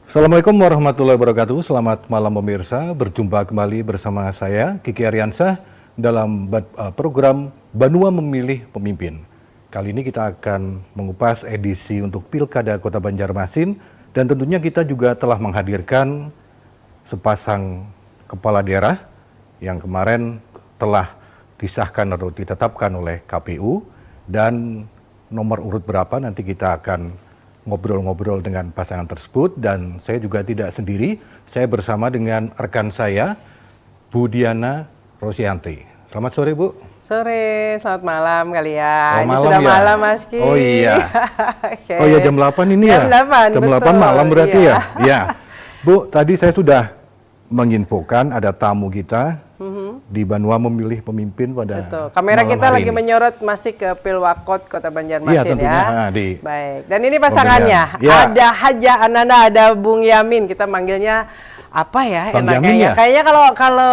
Assalamualaikum warahmatullahi wabarakatuh. Selamat malam pemirsa. Berjumpa kembali bersama saya Kiki Aryansyah dalam program Banua Memilih Pemimpin. Kali ini kita akan mengupas edisi untuk Pilkada Kota Banjarmasin dan tentunya kita juga telah menghadirkan sepasang kepala daerah yang kemarin telah disahkan atau ditetapkan oleh KPU, dan nomor urut berapa nanti kita akan ngobrol-ngobrol dengan pasangan tersebut. Dan saya juga tidak sendiri, saya bersama dengan rekan saya, Bu Diana Rosianti. Selamat sore, Bu. Sore, selamat malam kalian. Oh, ini sudah ya? malam, Mas Ki. Oh iya. Okay. Oh iya, jam 8 ini jam ya? 8, jam betul. 8 malam berarti iya. ya? Ya. Bu, tadi saya sudah menginfokan ada tamu kita di Banua Memilih Pemimpin pada Betul. Kamera malam kita hari lagi ini. menyorot masih ke Pilwakot Kota Banjarmasin Iya, tentunya, ya. di Baik. Dan ini pasangannya. Ya. Ada Haja Ananda, ada Bung Yamin. Kita manggilnya apa ya? Bang enaknya Yamin ya. ya? Kayaknya kalau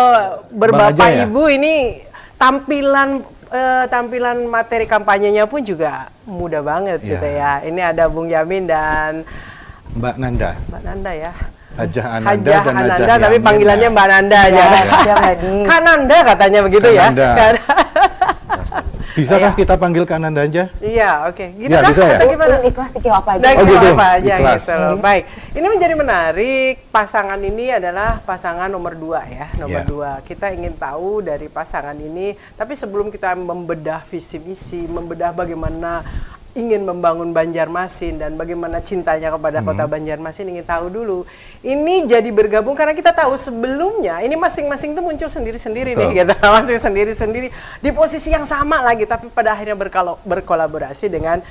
berbapak Bang aja ya? ibu ini tampilan materi kampanyenya pun juga mudah banget Ya. gitu ya. Ini ada Bung Yamin dan Mbak Nanda. Mbak Nanda ya. Hajah Ananda Hajah dan Ananda, Hajah tapi Yamin, panggilannya ya. Mbak Nanda aja. Kananda katanya begitu Kananda. ya. Bisakah Iya. kita panggil Kananda aja? Iya, oke. Gitu Ya, kan? bisa ya? Atau gimana? Ikhlas Tiki apa aja. Dan Oh, gitu. apa aja Ikhlas. gitu loh. Baik. Ini menjadi menarik. Pasangan ini adalah pasangan nomor 2 ya. Nomor Ya. 2. Kita ingin tahu dari pasangan ini. Tapi sebelum kita membedah visi misi, membedah bagaimana ingin membangun Banjarmasin dan bagaimana cintanya kepada kota Banjarmasin, ingin tahu dulu. Ini jadi bergabung karena kita tahu sebelumnya ini masing-masing tuh muncul sendiri-sendiri nih, gitu. Masing sendiri-sendiri di posisi yang sama lagi, tapi pada akhirnya berkolaborasi dengan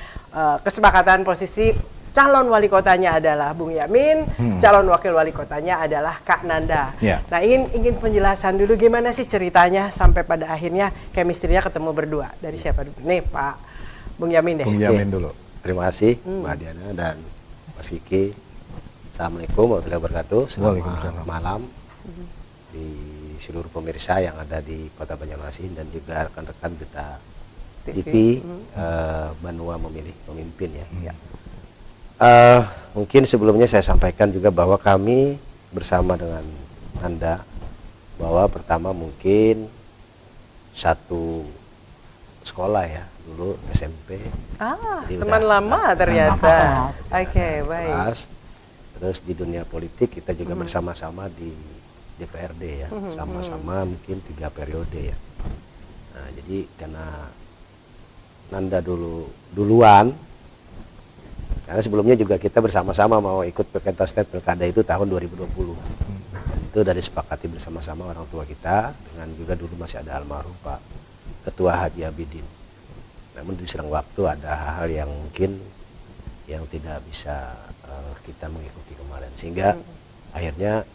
kesepakatan posisi calon wali kotanya adalah Bung Yamin, calon wakil wali kotanya adalah Kak Nanda. Ya. Nah, ingin penjelasan dulu gimana sih ceritanya sampai pada akhirnya chemistry-nya ketemu berdua. Dari siapa dulu? Nih, Pak Bung Yamin deh. Bung Yamin dulu. Terima kasih Mbak Diana dan Mas Kiki. Assalamualaikum warahmatullahi wabarakatuh. Selamat malam di seluruh pemirsa yang ada di Kota Banjarmasin dan juga rekan-rekan kita TV Banua Memilih Pemimpin ya. Mungkin sebelumnya saya sampaikan juga bahwa kami bersama dengan Anda bahwa pertama mungkin satu sekolah ya, dulu SMP. Jadi Teman lama ternyata. Oke, baik. Kelas. Terus di dunia politik kita juga bersama-sama di DPRD ya, sama-sama mungkin 3 periode ya. Nah, jadi karena Nanda duluan, karena sebelumnya juga kita bersama-sama mau ikut penkontestan pilkada itu tahun 2020. Dan itu dari sepakati bersama-sama orang tua kita, dengan juga dulu masih ada almarhum Pak Ketua Haji Abidin. Namun di serang waktu ada hal-hal yang mungkin yang tidak bisa kita mengikuti kemarin, sehingga akhirnya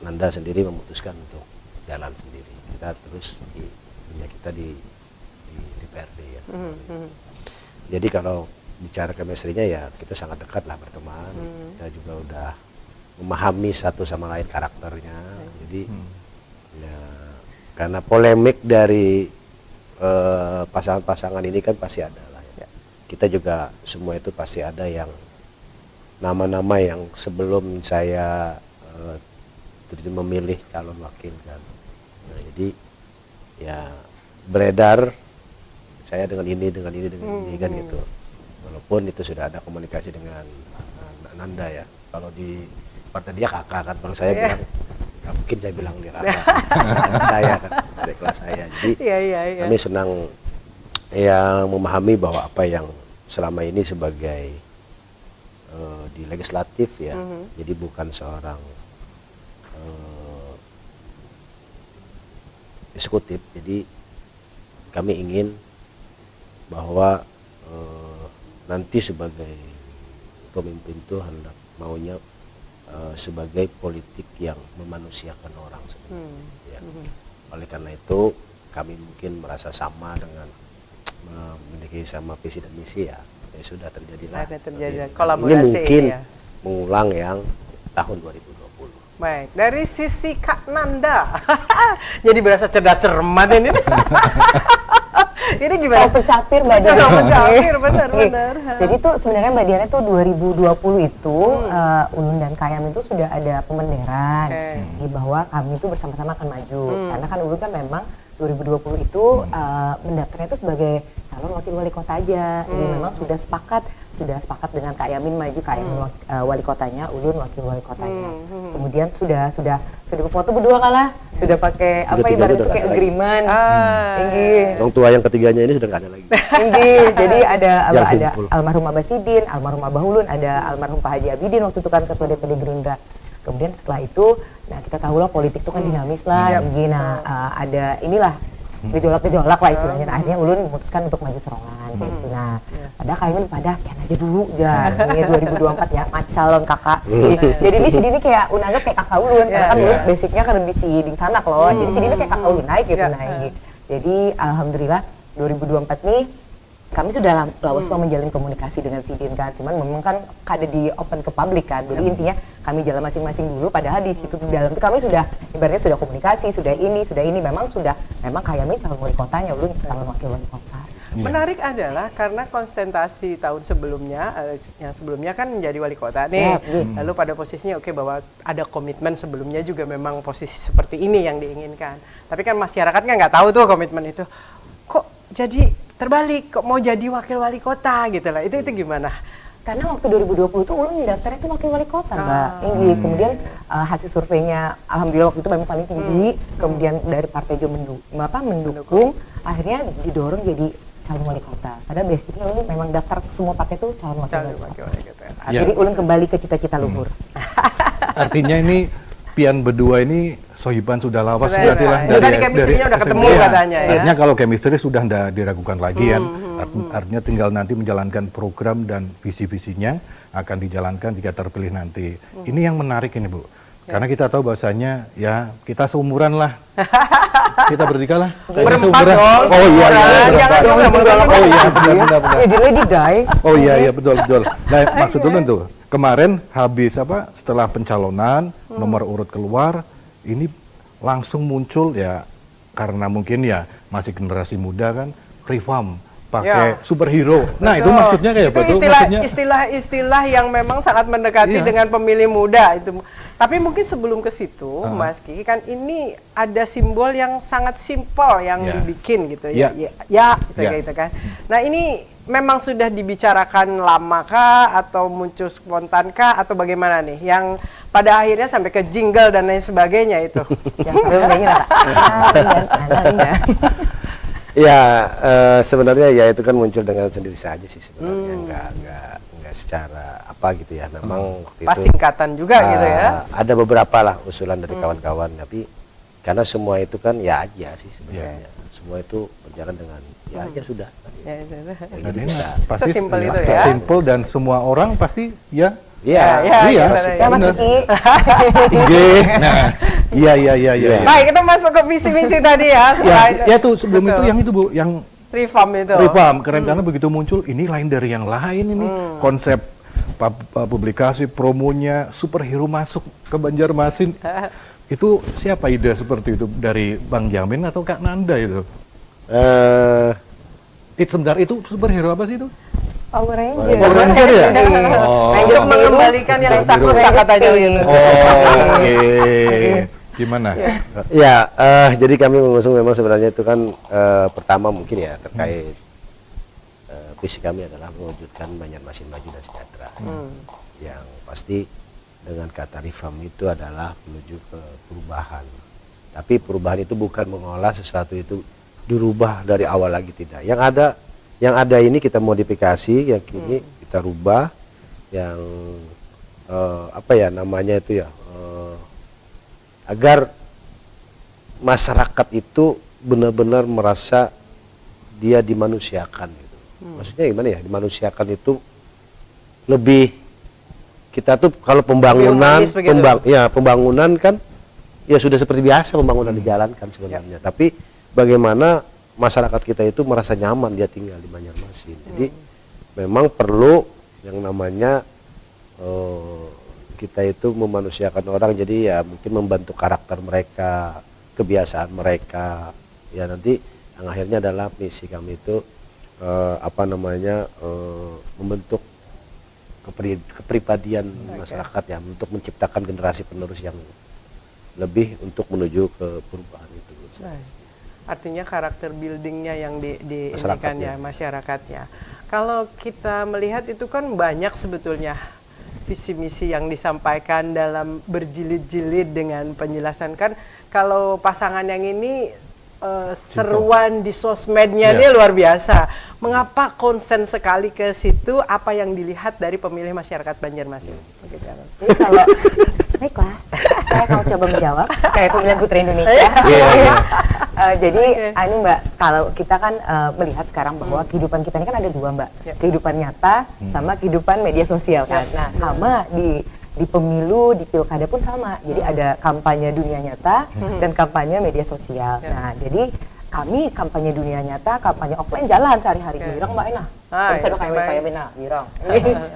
Nanda sendiri memutuskan untuk jalan sendiri. Kita terus di dunia kita di DPRD ya. Jadi kalau bicara chemistry-nya ya kita sangat dekat lah berteman. Kita juga udah memahami satu sama lain karakternya. Jadi ya, karena polemik dari pasangan-pasangan ini kan pasti ada lah ya. Kita juga semua itu pasti ada yang nama-nama yang sebelum saya memilih calon wakil kan. Nah, jadi ya beredar saya dengan ini kan gitu. Walaupun itu sudah ada komunikasi dengan Nanda ya. Kalau di partai dia kakak kan, kalau saya bilang nggak mungkin saya bilang dia kakak. Saya kan dari kelas saya. Jadi kami senang yang memahami bahwa apa yang selama ini sebagai di legislatif ya, jadi bukan seorang eksekutif. Jadi kami ingin bahwa nanti sebagai pemimpin itu hendak maunya sebagai politik yang memanusiakan orang sebenarnya. Ya. Oleh karena itu kami mungkin merasa sama dengan memiliki sama visi dan misi ya sudah terjadilah. Kolaborasi. Ini mungkin ya. mengulang yang tahun 2020. Baik, dari sisi Kak Nanda, jadi berasa cerdas cermat ini. Ini gimana? Kalau pencapir Mbak Diana. Kalau pencapir, benar-benar. Jadi tuh sebenarnya Mbak Diana tuh 2020 itu Ulun dan Kayam itu sudah ada pemenderan bahwa kami itu bersama-sama akan maju. Karena kan Ulun kan memang 2020 itu mendaftarnya itu sebagai calon wakil wali kota aja. Jadi memang sudah sepakat dengan Kak Yamin maju, Kak Yamin wali kotanya, Ulun wakil wali kotanya. Kemudian sudah foto berdua kalah, sudah pakai apa ibaratnya kayak agreement. Orang tua yang ketiganya ini sudah nggak ada lagi. Jadi ada kumpul. almarhum Abah Sidin, almarhum Abah Ulun, ada almarhum Pak Haji Abidin waktu itu kan ketua DPD Gerindra. Kemudian setelah itu, nah kita tahu lah politik itu kan dinamis lah, ada inilah gejolak-gejolak lah istilahnya. Nah, akhirnya Ulun memutuskan untuk maju serongan kayak gitu. Nah, padahal kayaknya pada kian aja dulu ini 2024 ya, calon kakak. Jadi ini si Dini kayak unanggap kayak kakak Ulun, karena kan Ulun basicnya kan lebih si Ding Sanak loh. Jadi si Dini kayak kakak Ulun naik gitu naik. Jadi alhamdulillah 2024 nih kami sudah lama menjalin komunikasi dengan Sidin kan, cuman memang kan ada di open ke publik kan, jadi intinya kami jalan masing-masing dulu, padahal di situ di dalam itu kami sudah ibaratnya sudah komunikasi, sudah ini memang Kak Yamin calon wali kotanya, Ulun calon wakil wali kota. Menarik adalah karena konsentrasi tahun sebelumnya, yang sebelumnya kan menjadi wali kota nih, lalu pada posisinya bahwa ada komitmen sebelumnya juga memang posisi seperti ini yang diinginkan, tapi kan masyarakat kan nggak tahu tuh komitmen itu, kok jadi terbalik, kok mau jadi wakil wali kota gitu lah, itu gimana? Karena waktu 2020 itu Ulun daftarnya itu wakil wali kota Mbak. Kemudian hasil surveinya alhamdulillah waktu itu memang paling tinggi, kemudian dari Partai Jo mendukung, akhirnya didorong jadi calon wali kota. Padahal basicnya Ulun memang daftar semua partai itu calon wakil wali kota. Jadi Ulun kembali ke cita-cita luhur. Artinya ini pian berdua ini sohiban sudah lawas berarti lah dari chemistry-nya udah ketemu katanya ya. Artinya kalau chemistry sudah tidak diragukan lagi kan. Artinya tinggal nanti menjalankan program dan visi-visinya akan dijalankan jika terpilih nanti. Ini yang menarik ini Bu. Karena kita tahu bahwasanya ya kita seumuran lah. Kita bertiga lah. Berempat dong. Oh iya. Jangan dong. Oh iya benar. Jadi lady die. Oh iya betul. Nah maksud dulu tuh kemarin habis setelah pencalonan nomor urut keluar ini langsung muncul ya karena mungkin ya masih generasi muda kan reform pakai superhero. Nah itu maksudnya kayak itu istilah yang memang sangat mendekati dengan pemilih muda itu. Tapi mungkin sebelum ke situ, Mas Kiki kan ini ada simbol yang sangat simpel yang dibikin gitu ya. Kayak gitu kan. Nah ini memang sudah dibicarakan lama kah atau muncul spontan kah atau bagaimana nih? Yang pada akhirnya sampai ke jingle dan lain sebagainya itu. Ya sebenarnya ya itu kan muncul dengan sendiri saja sih sebenarnya, nggak secara apa gitu ya. Memang waktu itu pas singkatan juga gitu ya. Ada beberapa lah usulan dari kawan-kawan, tapi karena semua itu kan ya aja sih sebenarnya. Semua itu berjalan dengan ya aja sudah. Jadi pasti sesimpel itu ya. Sesimpel dan semua orang pasti ya. Iya. Mas Kiki. Iya. Baik, kita masuk ke visi-misi tadi ya. Ya tuh sebelum itu yang itu Bu, yang reform itu. Reform keren karena begitu muncul ini lain dari yang lain ini. Konsep publikasi promonya superhero masuk ke Banjarmasin. Itu siapa ide seperti itu, dari Bang Jamin atau Kak Nanda itu? Sebentar, itu superhero apa sih itu? Power Ranger. Power Ranger ya? Ranger mengembalikan yang rusak-rusak katanya gitu. Oke. Gimana? Ya, jadi kami mengusung memang sebenarnya itu kan pertama mungkin ya terkait visi kami adalah mewujudkan Banjarmasin maju dan sejahtera. Yang pasti dengan kata reform itu adalah menuju ke perubahan. Tapi perubahan itu bukan mengolah sesuatu itu dirubah dari awal lagi, tidak. Yang ada ini kita modifikasi, yang kini kita rubah, yang namanya itu ya, agar masyarakat itu benar-benar merasa dia dimanusiakan gitu. Maksudnya gimana ya, dimanusiakan itu lebih, kita tuh kalau pembangunan pembangunan kan ya sudah seperti biasa pembangunan dijalankan sebenarnya, tapi bagaimana masyarakat kita itu merasa nyaman dia tinggal di Banjarmasin. Jadi memang perlu yang namanya kita itu memanusiakan orang, jadi ya mungkin membantu karakter mereka, kebiasaan mereka, ya nanti Yang akhirnya adalah misi kami itu membentuk kepribadian masyarakat ya, untuk menciptakan generasi penerus yang lebih untuk menuju ke perubahan itu. Artinya karakter buildingnya yang di Masyarakatnya. masyarakatnya. Kalau kita melihat itu kan banyak sebetulnya visi misi yang disampaikan dalam berjilid-jilid dengan penjelasan. Kan kalau pasangan yang ini seruan di sosmednya ini luar biasa. Mengapa konsen sekali ke situ? Apa yang dilihat dari pemilih masyarakat Banjarmasin? Jadi kalau baiklah, saya kalau coba menjawab kayak pemilihan Putri Indonesia. Jadi anu Mbak, kalau kita kan melihat sekarang bahwa kehidupan kita ini kan ada dua Mbak, kehidupan nyata sama kehidupan media sosial kan. Nah sama di pemilu, di pilkada pun sama. Jadi ada kampanye dunia nyata dan kampanye media sosial. Nah jadi kami kampanye dunia nyata, kampanye offline jalan sehari-hari. Mirang Mbak Ena. Terus ada kayak Bena, Mirang.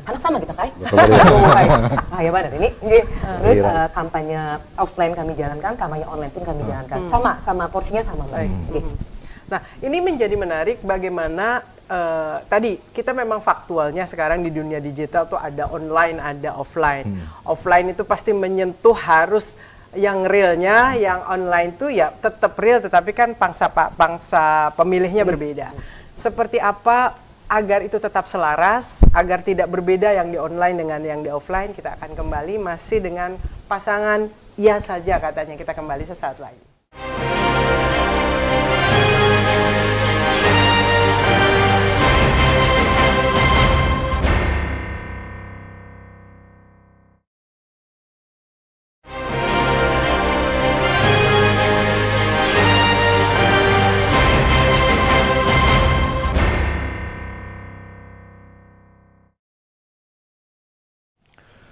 Anak sama kita kayak. Ya benar ini. Terus kampanye offline kami jalankan, kampanye online pun kami jalankan. Sama porsinya sama Mbak. Nah, ini menjadi menarik bagaimana tadi kita memang faktualnya sekarang di dunia digital tuh ada online, ada offline. Offline itu pasti menyentuh harus yang realnya, yang online tuh ya tetap real, tetapi kan pangsa pemilihnya berbeda. Seperti apa agar itu tetap selaras, agar tidak berbeda yang di online dengan yang di offline? Kita akan kembali masih dengan pasangan Iya Saja katanya. Kita kembali sesaat lagi.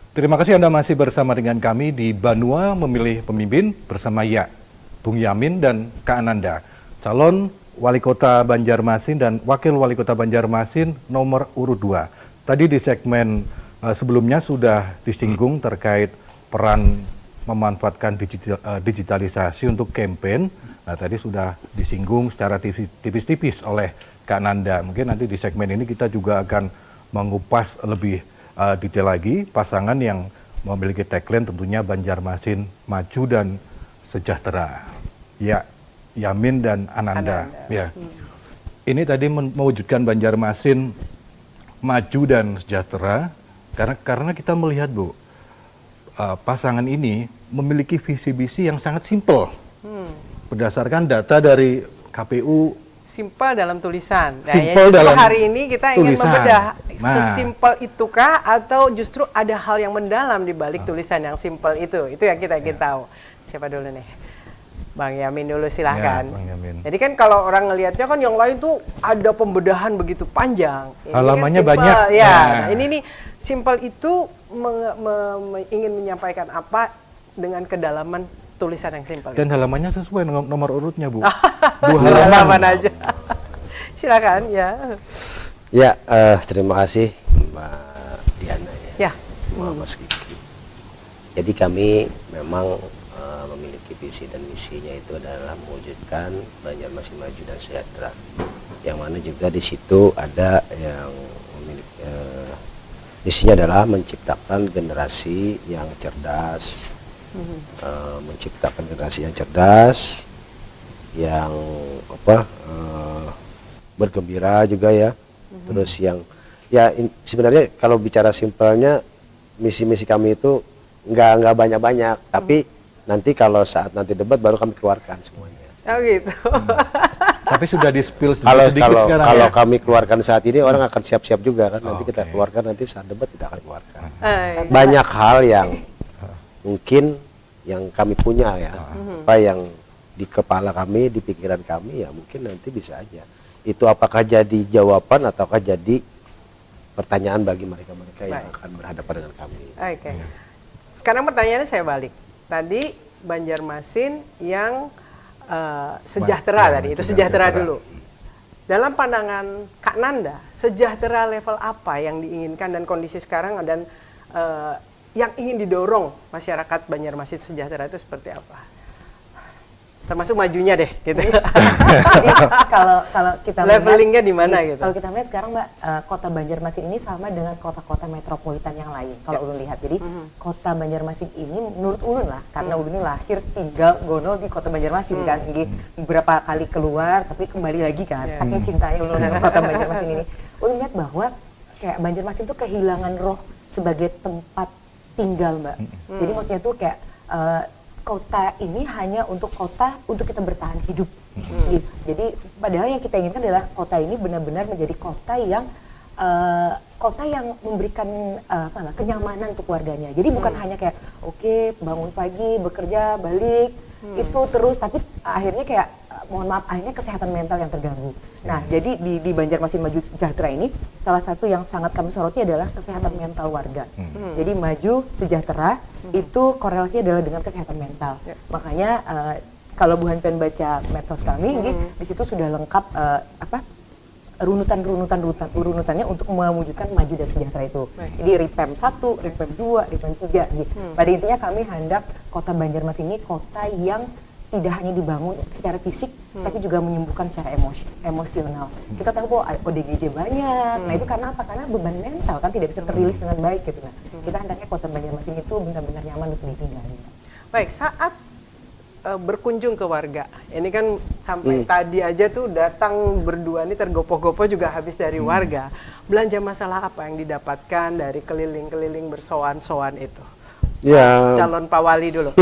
Terima kasih Anda masih bersama dengan kami di Banua Memilih Pemimpin bersama Bung Yamin dan Kak Ananda, calon Wali Kota Banjarmasin dan Wakil Wali Kota Banjarmasin nomor urut 2. Tadi di segmen sebelumnya sudah disinggung terkait peran memanfaatkan digitalisasi untuk kampanye. Nah tadi sudah disinggung secara tipis-tipis oleh Kak Ananda. Mungkin nanti di segmen ini kita juga akan mengupas lebih detail lagi pasangan yang memiliki tagline tentunya Banjarmasin Maju dan Sejahtera. Ya, Yamin dan Ananda. Ya. Ini tadi mewujudkan Banjarmasin Maju dan Sejahtera karena kita melihat Bu, pasangan ini memiliki visi-misi yang sangat simpel. Berdasarkan data dari KPU. Simpel dalam tulisan. Simpel dalam hari ini kita ingin tulisan. membedah sesimpel itukah atau justru ada hal yang mendalam di balik tulisan yang simpel itu. Itu yang kita ingin tahu. Siapa dulu nih? Bang Yamin dulu silahkan. Ya, Bang Yamin. Jadi kan kalau orang ngelihatnya kan yang lain tuh ada pembedahan begitu panjang. Ini halamannya kan banyak. Ya, nah, ini nih simpel itu ingin menyampaikan apa dengan kedalaman tulisan yang simpel. Dan halamannya sesuai nomor urutnya Bu. 2 halaman aja. Silakan ya. Ya, terima kasih Mbak Diana Ya. Mas Kiki. Jadi kami memang memiliki visi dan misinya itu adalah mewujudkan Banjarmasin Maju dan Sejahtera. Yang mana juga di situ ada yang memiliki misinya adalah menciptakan generasi yang cerdas, menciptakan generasi yang cerdas, yang bergembira juga ya. Terus yang sebenarnya kalau bicara simpelnya misi-misi kami itu nggak banyak-banyak, tapi nanti kalau saat nanti debat baru kami keluarkan semuanya. Oh gitu. Tapi sudah di-spill Kalau sedikit sekarang kalau ya. kami keluarkan saat ini orang akan siap-siap juga kan, nanti kita keluarkan, nanti saat debat kita akan keluarkan. Banyak hal yang mungkin yang kami punya ya, apa yang di kepala kami, di pikiran kami ya mungkin nanti bisa aja. Itu apakah jadi jawaban ataukah jadi pertanyaan bagi mereka-mereka yang akan berhadapan dengan kami. Oke. Sekarang pertanyaannya saya balik. Tadi Banjarmasin yang sejahtera tadi, itu sejahtera dulu. Dalam pandangan Kak Nanda, sejahtera level apa yang diinginkan dan kondisi sekarang dan yang ingin didorong masyarakat Banjarmasin sejahtera itu seperti apa? termasuk majunya deh gitu. Jadi kalau kita levelingnya di mana gitu? Kalau kita melihat sekarang Mbak, kota Banjarmasin ini sama dengan kota-kota metropolitan yang lain. Kalau Ulun lihat, jadi kota Banjarmasin ini menurut Ulun lah, karena Ulun ini lahir tinggal gonol di kota Banjarmasin kan, beberapa kali keluar tapi kembali lagi kan, saking cintanya Ulun dengan kota Banjarmasin ini. Ulun lihat bahwa kayak Banjarmasin itu kehilangan roh sebagai tempat tinggal Mbak. Jadi maksudnya tuh kayak kota ini hanya untuk kita bertahan hidup. Gitu. Jadi padahal yang kita inginkan adalah kota ini benar-benar menjadi kota yang memberikan kenyamanan untuk warganya. Jadi bukan hanya kayak oke, bangun pagi, bekerja, balik itu terus, tapi akhirnya kayak mohon maaf akhirnya kesehatan mental yang terganggu. Nah, jadi di Banjarmasin Maju Sejahtera ini salah satu yang sangat kami soroti adalah kesehatan mental warga. Jadi maju sejahtera itu korelasinya adalah dengan kesehatan mental. Makanya kalau Bu Han pengen baca medsos kami, di situ sudah lengkap urutannya untuk mewujudkan maju dan sejahtera itu. Jadi RIPEM 1, RIPEM 2, RIPEM 3 gitu. Pada intinya kami hendak kota Banjarmasin ini kota yang tidak hanya dibangun secara fisik, tapi juga menyembuhkan secara emosional. Kita tahu bahwa ODGJ banyak, nah itu karena apa? Karena beban mental kan tidak bisa terilis dengan baik gitu. Nah, kita hendaknya kota Banjarmasin itu benar-benar nyaman untuk ditinggali. Baik, saat berkunjung ke warga, ini kan sampai tadi aja tuh datang berdua nih tergopoh-gopoh juga habis dari warga. Belanja masalah apa yang didapatkan dari keliling-keliling bersoan-soan itu? Ya. Calon Pak Wali dulu.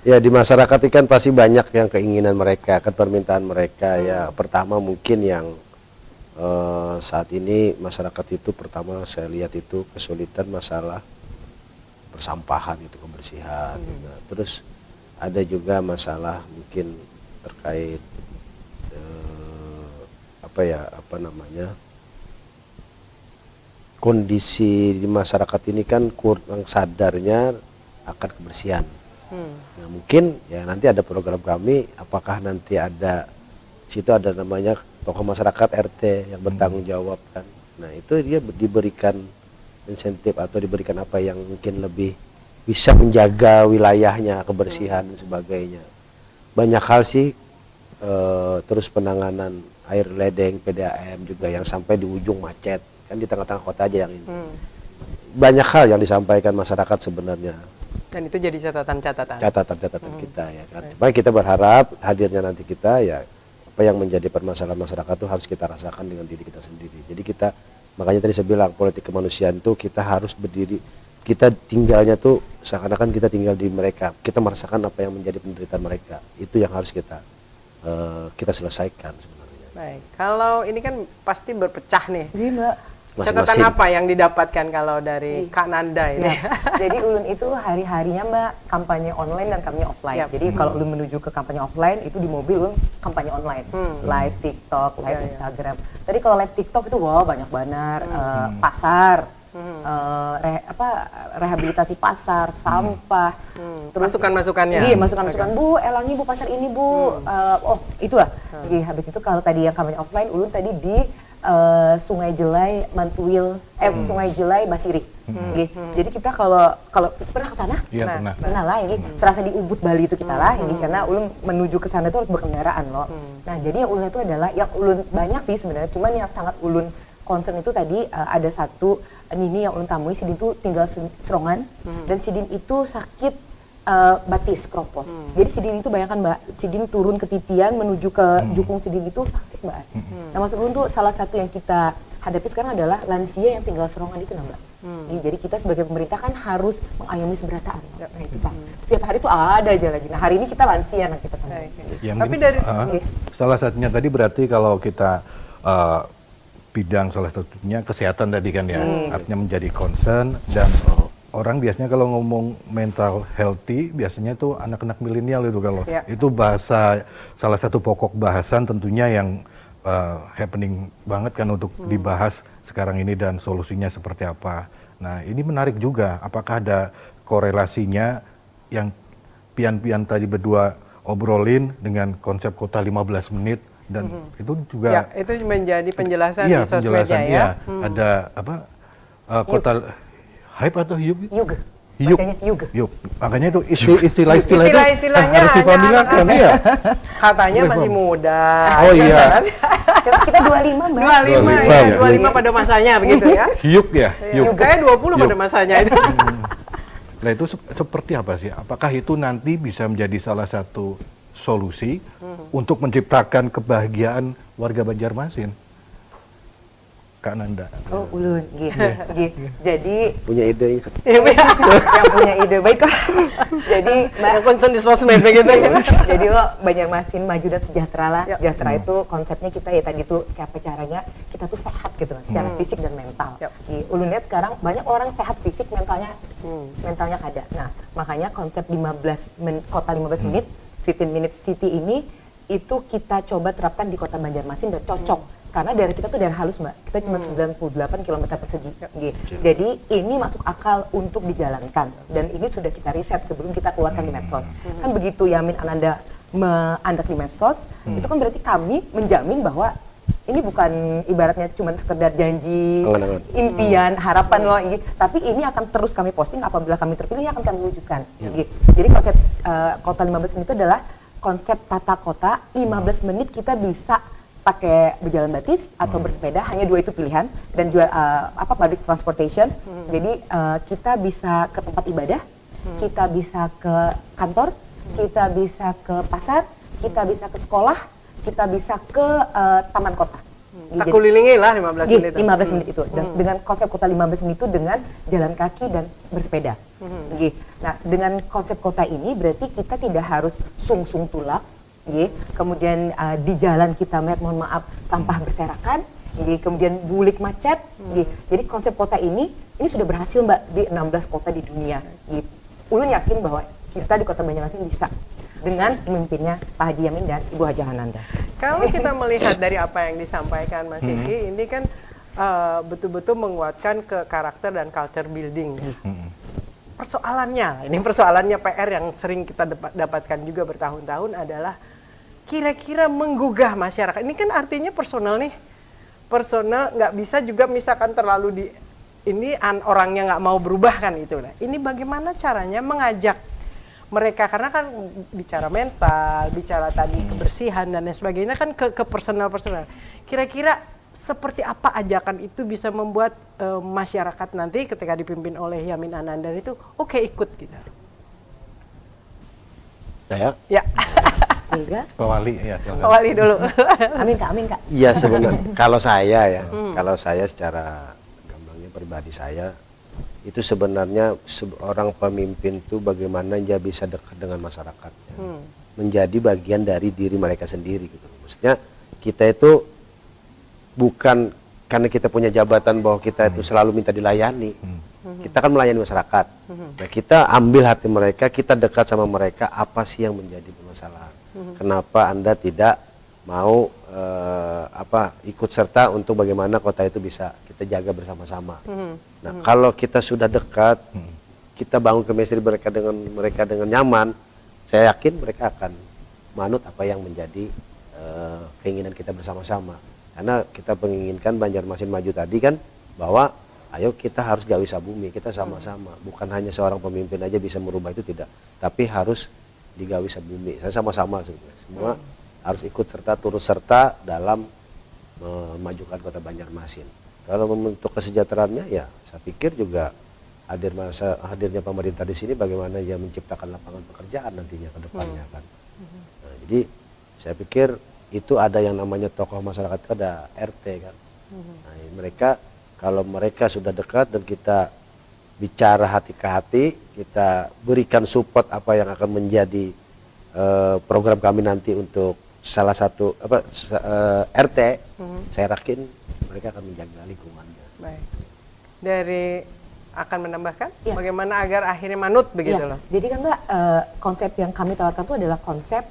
Ya, di masyarakat itu kan pasti banyak yang keinginan mereka, permintaan mereka. Ya, pertama mungkin yang saat ini masyarakat itu pertama saya lihat itu kesulitan masalah persampahan, itu kebersihan. Terus ada juga masalah mungkin terkait kondisi di masyarakat ini kan kurang sadarnya akan kebersihan. Nah, mungkin ya nanti ada program kami, apakah nanti ada situ ada namanya tokoh masyarakat RT yang bertanggung jawab kan. Nah, itu dia diberikan insentif atau diberikan apa yang mungkin lebih bisa menjaga wilayahnya, kebersihan dan sebagainya. Banyak hal sih, terus penanganan air ledeng, PDAM juga yang sampai di ujung macet kan, di tengah-tengah kota aja yang ini. Banyak hal yang disampaikan masyarakat sebenarnya. Dan itu jadi catatan-catatan. Catatan kita ya kan. Cuma kita berharap hadirnya nanti kita ya apa yang menjadi permasalahan masyarakat itu harus kita rasakan dengan diri kita sendiri. Jadi kita makanya tadi saya bilang politik kemanusiaan itu kita harus berdiri, kita tinggalnya tuh seakan-akan kita tinggal di mereka. Kita merasakan apa yang menjadi penderitaan mereka. Itu yang harus kita selesaikan sebenarnya. Baik. Kalau ini kan pasti berpecah nih. Jadi Mbak, catatan apa yang didapatkan kalau dari Kak Nanda ini? Nah, jadi Ulun itu hari-harinya Mbak kampanye online dan kampanye offline. Jadi kalau Ulun menuju ke kampanye offline itu di mobil Ulun kampanye online, live TikTok, live Instagram. Tadi kalau live TikTok itu banyak banget pasar, rehabilitasi pasar, sampah, terus masukan-masukannya. Iya, masukan-masukan Bu, elangi Bu pasar ini Bu. Itulah. Jadi habis itu kalau tadi yang kampanye offline Ulun tadi di Sungai Jelai Mantuil, Sungai Jelai Basiri. Jadi kita kalau pernah ke sana? Iya, pernah lah ini. Serasa di Ubud Bali itu kita lah ini, karena ulun menuju ke sana itu harus berkendaraan loh. Nah, jadi yang ulun itu adalah yang ulun banyak sih sebenarnya, cuman yang sangat ulun concern itu tadi ada satu Nini yang ulun temui. Sidin itu tinggal Serongan dan Sidin itu sakit batis kropos. Jadi Sidin itu bayangkan Mbak, Sidin turun ke titian menuju ke jukung Sidin itu sakit Mbak. Nah, maksud ulun tuh salah satu yang kita hadapi sekarang adalah lansia yang tinggal Serongan itu Mbak. Jadi kita sebagai pemerintah kan harus mengayomi seberataan. Nah itu Pak. Setiap hari itu ada aja lagi. Nah, hari ini kita lansia nah kita temui. Tapi dari salah satunya tadi berarti kalau kita bidang salah satunya kesehatan tadi kan ya, artinya menjadi concern. Dan orang biasanya kalau ngomong mental healthy biasanya itu anak-anak milenial itu kalau itu bahasa salah satu pokok bahasan tentunya yang happening banget kan untuk dibahas sekarang ini dan solusinya seperti apa. Nah, ini menarik juga, apakah ada korelasinya yang pian-pian tadi berdua obrolin dengan konsep kota 15 menit dan itu juga itu menjadi penjelasan di sosmednya ya. Ada apa kota hype atau Yug? Yuk. Bacanya yug. Yuk. Makanya itu istilah-istilah itu Istilah-istilahnya harus hanya dipamerkan anak-anak. ya. Katanya Boleh, masih Bang. muda. Oh iya. Kita 25 Mbak. 25 25 ya, ya. 25 pada masanya begitu ya. Yuk ya. Yuk. Saya 20 pada Yuk. masanya itu. Nah itu seperti apa sih? Apakah itu nanti bisa menjadi salah satu solusi untuk menciptakan kebahagiaan warga Banjarmasin? Kak Nanda. Oh, Ulun, gitu. Jadi Punya ide. yang punya ide baiklah. Jadi Mbak, Yang concern di sosmed begitu ya. jadi lo Banjarmasin maju dan sejahtera lah. Yap. Sejahtera itu konsepnya kita ya tadi tuh kayak apa caranya kita tuh sehat gitu kan, secara fisik dan mental. Yap. Ulun lihat sekarang banyak orang sehat fisik, mentalnya kada. Nah, makanya konsep kota 15 menit, 15 minute city ini itu kita coba terapkan di kota Banjarmasin dan cocok. Karena daerah kita tuh daerah halus Mbak, kita cuma 98 km persegi. Jadi ini masuk akal untuk dijalankan dan ini sudah kita riset sebelum kita keluarkan di medsos. Kan begitu Yamin Ananda mendak di medsos, itu kan berarti kami menjamin bahwa ini bukan ibaratnya cuma sekedar janji, Angan-angan. impian, harapan loh, tapi ini akan terus kami posting apabila kami terpilih akan kami wujudkan. Jadi konsep kota 15 menit itu adalah konsep tata kota 15 menit kita bisa pakai berjalan batis atau bersepeda, hanya dua itu pilihan dan juga public transportation. Jadi kita bisa ke tempat ibadah, kita bisa ke kantor, kita bisa ke pasar, kita bisa ke sekolah, kita bisa ke taman kota. Tak kulilingi lah 15 menit. 15 menit itu. Dan dengan konsep kota 15 menit itu dengan jalan kaki dan bersepeda. Nah, dengan konsep kota ini berarti kita tidak harus sung-sung tulak. Kemudian di jalan kita melihat, mohon maaf, sampah berserakan, kemudian bulik macet. Jadi konsep kota ini sudah berhasil Mbak di 16 kota di dunia. Ulun yakin bahwa kita di kota Banjarmasin bisa dengan pemimpinnya Pak Haji Yamin dan Ibu Haja Hananda. Kalau kita melihat dari apa yang disampaikan Mas Iki, ini kan betul-betul menguatkan ke karakter dan culture building. Persoalannya PR yang sering kita dapatkan juga bertahun-tahun adalah kira-kira menggugah masyarakat. Ini kan artinya personal nih. Personal nggak bisa juga misalkan terlalu di ini orangnya nggak mau berubah kan itu. Nah, ini bagaimana caranya mengajak mereka, karena kan bicara mental, bicara tadi kebersihan dan lain sebagainya kan ke personal. Kira-kira seperti apa ajakan itu bisa membuat masyarakat nanti ketika dipimpin oleh Yamin Ananda itu oke ikut gitu. Saya? Ya. Enggak? Pak Wali ya. silakan. Pak Wali dulu. Amin Kak. Iya sebenarnya. Kalau saya secara gambarnya pribadi saya itu sebenarnya seorang pemimpin itu bagaimana dia bisa dekat dengan masyarakat, menjadi bagian dari diri mereka sendiri gitu. Maksudnya kita itu bukan karena kita punya jabatan bahwa kita itu selalu minta dilayani. Kita kan melayani masyarakat. Nah, kita ambil hati mereka, kita dekat sama mereka, apa sih yang menjadi permasalahan? Kenapa Anda tidak mau ikut serta untuk bagaimana kota itu bisa kita jaga bersama-sama? Nah, kalau kita sudah dekat, kita bangun chemistry mereka dengan nyaman, saya yakin mereka akan manut apa yang menjadi keinginan kita bersama-sama. Karena kita menginginkan Banjarmasin maju tadi kan bahwa ayo kita harus gawi sabumi, kita sama-sama. Bukan hanya seorang pemimpin aja bisa merubah itu, tidak. Tapi harus digawi sabumi. Saya sama-sama sebenarnya. Semua harus ikut serta, turut serta dalam memajukan kota Banjarmasin. Kalau membentuk kesejahteraannya ya saya pikir juga hadirnya pemerintah di sini bagaimana dia menciptakan lapangan pekerjaan nantinya ke depannya kan. Nah, jadi saya pikir itu ada yang namanya tokoh masyarakat, itu ada RT kan. Nah, mereka kalau mereka sudah dekat dan kita bicara hati ke hati, kita berikan support apa yang akan menjadi program kami nanti untuk salah satu RT, saya yakin mereka akan menjaga lingkungannya. Baik. Dari akan menambahkan bagaimana agar akhirnya manut begitu loh. Jadi kan Mbak, konsep yang kami tawarkan itu adalah konsep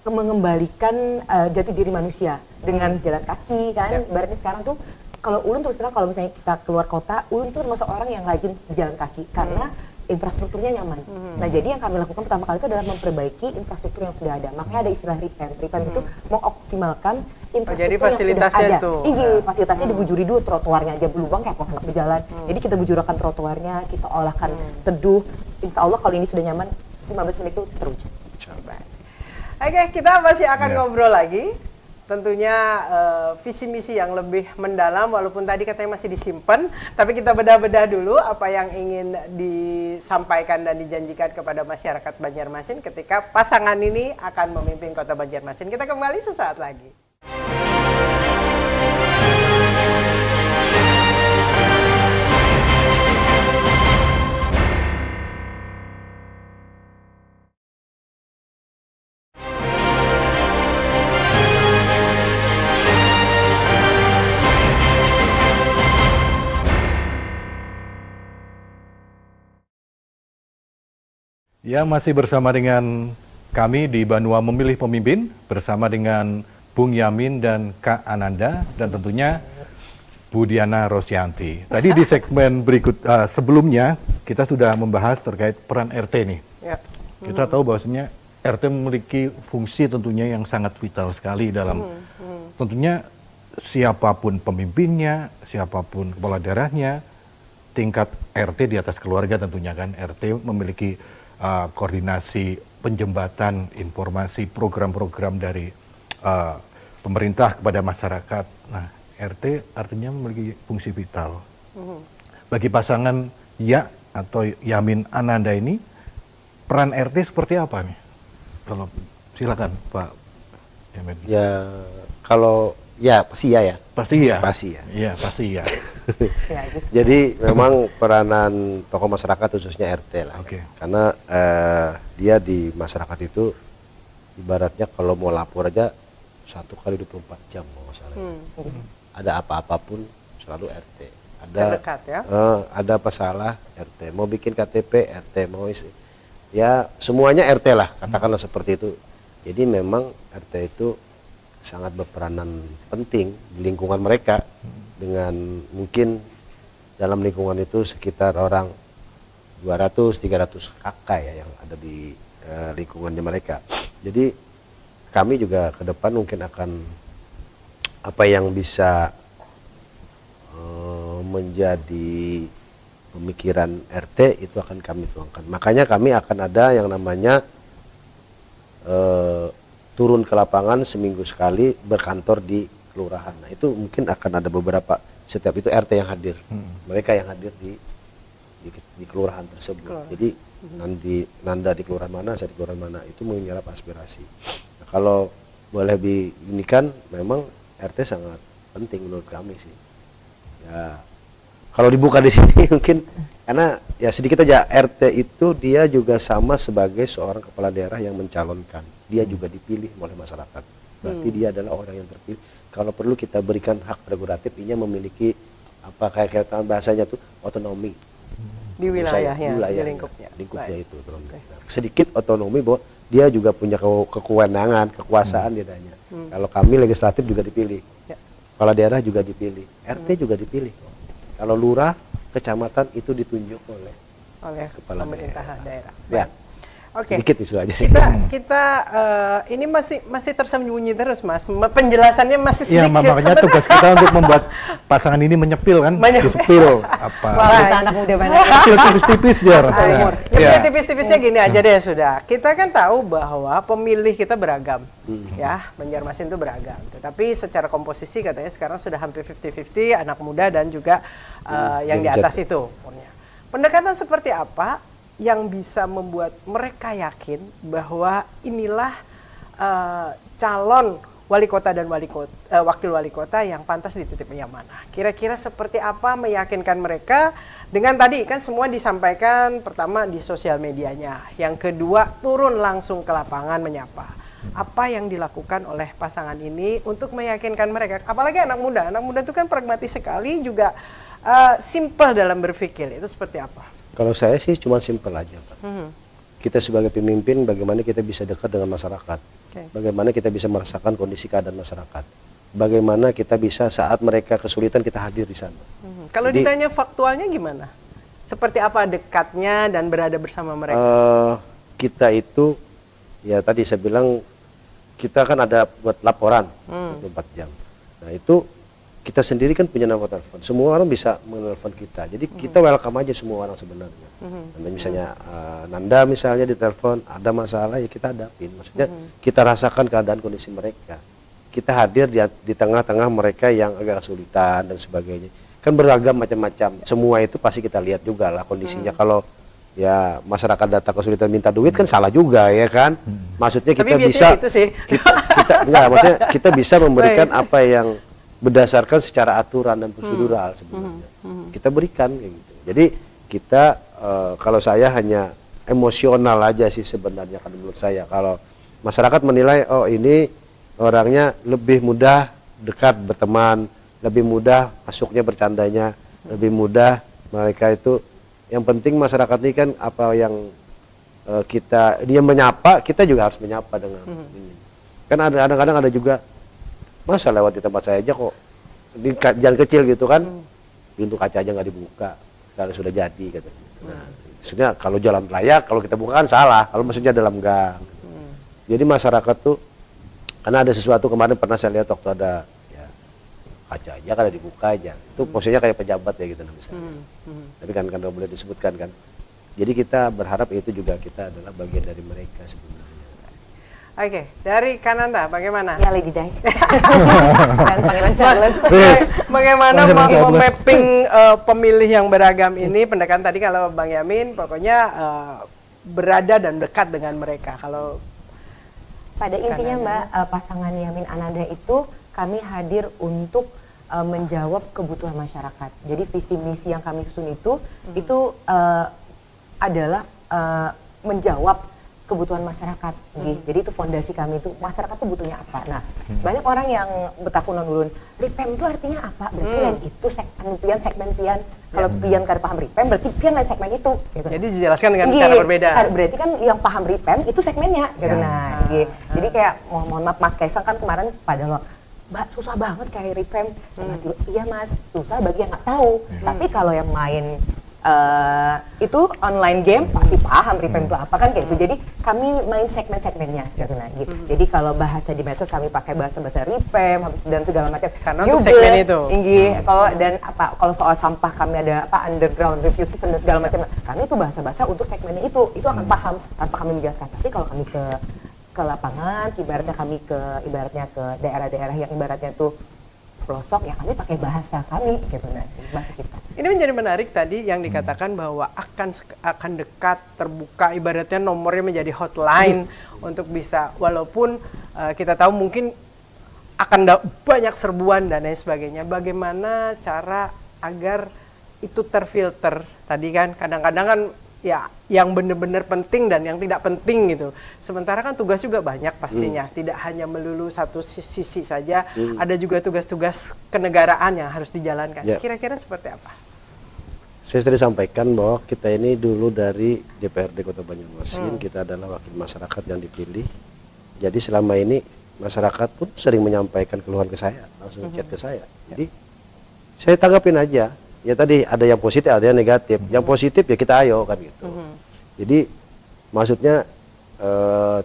mengembalikan jati diri manusia dengan jalan kaki kan. Berarti sekarang tuh kalau Ulun terus terang kalau misalnya kita keluar kota, Ulun tuh termasuk orang yang rajin jalan kaki karena infrastrukturnya nyaman. Nah, jadi yang kami lakukan pertama kali itu adalah memperbaiki infrastruktur yang sudah ada. Makanya ada istilah revamp. Revamp itu mengoptimalkan jadi infrastruktur yang fasilitasnya sudah ada. itu. Iya, fasilitasnya dibujuri dulu, trotoarnya aja belum kayak kok anak berjalan. Jadi kita bujurkan trotoarnya, kita olahkan teduh. Insya Allah kalau ini sudah nyaman, 15 menit itu terwujud. Oke, kita masih akan Ya. ngobrol lagi. Tentunya visi misi yang lebih mendalam, walaupun tadi katanya masih disimpan, tapi kita bedah-bedah dulu apa yang ingin disampaikan dan dijanjikan kepada masyarakat Banjarmasin ketika pasangan ini akan memimpin Kota Banjarmasin. Kita kembali sesaat lagi. Ya, masih bersama dengan kami di Banua Memilih Pemimpin, bersama dengan Bung Yamin dan Kak Ananda, dan tentunya Bu Diana Rosyanti. Tadi di segmen berikut sebelumnya, kita sudah membahas terkait peran RT nih. Ya. Kita tahu bahwasanya RT memiliki fungsi tentunya yang sangat vital sekali dalam tentunya siapapun pemimpinnya, siapapun kepala daerahnya, tingkat RT di atas keluarga tentunya kan. RT memiliki koordinasi penjembatan informasi program-program dari pemerintah kepada masyarakat. Nah, RT artinya memiliki fungsi vital. Bagi pasangan Ya atau Yamin Ananda ini, peran RT seperti apa nih? Kalau silakan Pak Yamin. Ya kalau ya pasti ya. Pasti ya. Pasti ya. Iya pasti ya. Ya, gitu. Jadi memang peranan tokoh masyarakat khususnya RT lah. Oke. Karena dia di masyarakat itu ibaratnya kalau mau lapor aja 1 kali 24 jam kalau nggak salah. Ada apa-apapun selalu RT. Ada Terdekat ya. ada apa salah RT. Mau bikin KTP RT, mau isi. Ya semuanya RT lah, katakanlah seperti itu. Jadi memang RT itu sangat berperanan penting di lingkungan mereka, dengan mungkin dalam lingkungan itu sekitar orang 200-300 kakak ya yang ada di lingkungannya mereka. Jadi kami juga ke depan mungkin akan apa yang bisa menjadi pemikiran RT itu akan kami tuangkan. Makanya kami akan ada yang namanya turun ke lapangan seminggu sekali berkantor di kelurahan. Nah itu mungkin akan ada beberapa, setiap itu RT yang hadir, mereka yang hadir di kelurahan tersebut. Jadi nanti Nanda di kelurahan mana, saya di kelurahan mana, itu menyerap aspirasi. Nah, kalau boleh diinikan, memang RT sangat penting menurut kami sih. Ya kalau dibuka di sini mungkin karena ya sedikit aja, RT itu dia juga sama sebagai seorang kepala daerah yang mencalonkan. Dia juga dipilih oleh masyarakat. Berarti dia adalah orang yang terpilih. Kalau perlu kita berikan hak prerogatif, ia memiliki apa kayak bahasanya tuh otonomi Di wilayahnya, di lingkupnya Baik. itu otonomi. Nah, sedikit otonomi bahwa dia juga punya kewenangan, kekuasaan dia adanya. Kalau kami legislatif juga dipilih. Ya. Kepala daerah juga dipilih, RT juga dipilih. Kalau lurah, kecamatan itu ditunjuk oleh kepala pemerintahan daerah. Ya. Oke. Sedikit itu aja sih. Kita ini masih tersembunyi terus, Mas. Penjelasannya masih Iya, sedikit. makanya tugas kita untuk membuat pasangan ini menyepil kan, disepil apa. Wah, bisa anak muda banget. Kecil tipis-tipis dia rasanya. Ya, tipis-tipisnya gini aja deh sudah. Kita kan tahu bahwa pemilih kita beragam, ya, Banjarmasin itu beragam. Tetapi secara komposisi katanya sekarang sudah hampir 50-50 anak muda dan juga yang di atas itu. Pendekatan seperti apa yang bisa membuat mereka yakin bahwa inilah calon wali kota dan wakil wali kota yang pantas dititipnya mana? Kira-kira seperti apa meyakinkan mereka? Dengan tadi kan semua disampaikan, pertama di sosial medianya, yang kedua turun langsung ke lapangan menyapa. Apa yang dilakukan oleh pasangan ini untuk meyakinkan mereka? Apalagi anak muda itu kan pragmatis sekali, juga simple dalam berpikir. Itu seperti apa? Kalau saya sih cuma simpel aja, Pak. Kita sebagai pemimpin, bagaimana kita bisa dekat dengan masyarakat, bagaimana kita bisa merasakan kondisi keadaan masyarakat, bagaimana kita bisa saat mereka kesulitan kita hadir di sana. Kalau ditanya faktualnya gimana? Seperti apa dekatnya dan berada bersama mereka? Kita itu, ya tadi saya bilang kita kan ada buat laporan 24 jam. Nah itu kita sendiri kan punya nomor telepon. Semua orang bisa menelpon kita. Jadi kita welcome aja semua orang sebenarnya. Dan misalnya Nanda misalnya ditelepon ada masalah ya kita hadapin. Maksudnya kita rasakan keadaan kondisi mereka. Kita hadir di tengah-tengah mereka yang agak kesulitan dan sebagainya. Kan beragam macam-macam. Semua itu pasti kita lihat juga lah kondisinya. Kalau ya masyarakat datang kesulitan minta duit kan salah juga ya kan. Maksudnya kita bisa itu sih. maksudnya kita bisa memberikan apa yang berdasarkan secara aturan dan prosedural sebenarnya kita berikan kayak gitu. Jadi kita kalau saya hanya emosional aja sih sebenarnya kan menurut saya. Kalau masyarakat menilai oh ini orangnya lebih mudah dekat berteman, lebih mudah masuknya bercandanya, lebih mudah mereka itu. Yang penting masyarakat ini kan apa yang dia menyapa, kita juga harus menyapa dengan ini. Kan kadang-kadang ada juga masa lewat di tempat saya aja kok di jalan kecil gitu kan pintu kaca aja nggak dibuka sekarang sudah jadi katanya. Nah maksudnya kalau jalan raya kalau kita buka kan salah kalau maksudnya dalam gang. Jadi masyarakat tuh karena ada sesuatu kemarin pernah saya lihat waktu ada ya kaca aja kan dibuka aja itu posisinya kayak pejabat ya gitu misalnya. Tapi kan boleh disebutkan kan. Jadi kita berharap itu juga kita adalah bagian dari mereka sebenarnya. Oke, dari Kananda bagaimana? Ya Lady Di. Dan Pangeran Charles. Bagaimana Pangeran Charles. memapping pemilih yang beragam ini? Pendekatan tadi kalau Bang Yamin pokoknya berada dan dekat dengan mereka. Kalau Pada intinya Mbak, pasangan Yamin Ananda itu kami hadir untuk menjawab kebutuhan masyarakat. Jadi visi misi yang kami susun itu adalah menjawab kebutuhan masyarakat. Jadi itu fondasi kami itu masyarakat tuh butuhnya apa. Nah, banyak orang yang bertakunan dulu, RIPEM itu artinya apa? Berarti lain itu segmen pian. Kalau pian kada paham RIPEM berarti pian lain segmen itu gitu. jadi dijelaskan dengan cara berbeda. Berarti kan yang paham RIPEM itu segmennya gitu. Nah, gitu. Jadi kayak mohon maaf Mas Kaisang kan kemarin pada lo Mbak susah banget kayak RIPEM. Iya Mas, susah bagi yang nggak tahu. Tapi kalau yang main itu online game pasti paham RIPEM itu apa kan kayak gitu. Jadi kami main segmen-segmennya gitu. Nah, gitu. Jadi kalau bahasa di medsos kami pakai bahasa RIPEM dan segala macam. Karena untuk segmen itu. Kalau dan kalau soal sampah kami ada underground review system dan segala macam. Kami itu bahasa-bahasa untuk segmennya itu akan paham tanpa kami menjelaskan. Tapi kalau kami ke lapangan, ibaratnya ke daerah-daerah yang ibaratnya tuh pelosok ya kami pakai bahasa kami gitu nah bahasa kita. Ini menjadi menarik tadi yang dikatakan bahwa akan dekat, terbuka, ibaratnya nomornya menjadi hotline untuk bisa walaupun kita tahu mungkin akan banyak serbuan dan lain sebagainya. Bagaimana cara agar itu terfilter? Tadi kan kadang-kadang kan ya yang benar-benar penting dan yang tidak penting gitu. Sementara kan tugas juga banyak pastinya, tidak hanya melulu satu sisi saja, ada juga tugas-tugas kenegaraan yang harus dijalankan. Kira-kira seperti apa? Saya tadi sampaikan bahwa kita ini dulu dari DPRD Kota Banjarmasin, kita adalah wakil masyarakat yang dipilih. Jadi selama ini masyarakat pun sering menyampaikan keluhan ke saya, langsung chat ke saya. Jadi saya tanggapin aja. Ya tadi ada yang positif, ada yang negatif. Yang positif ya kita ayo kan gitu. Jadi maksudnya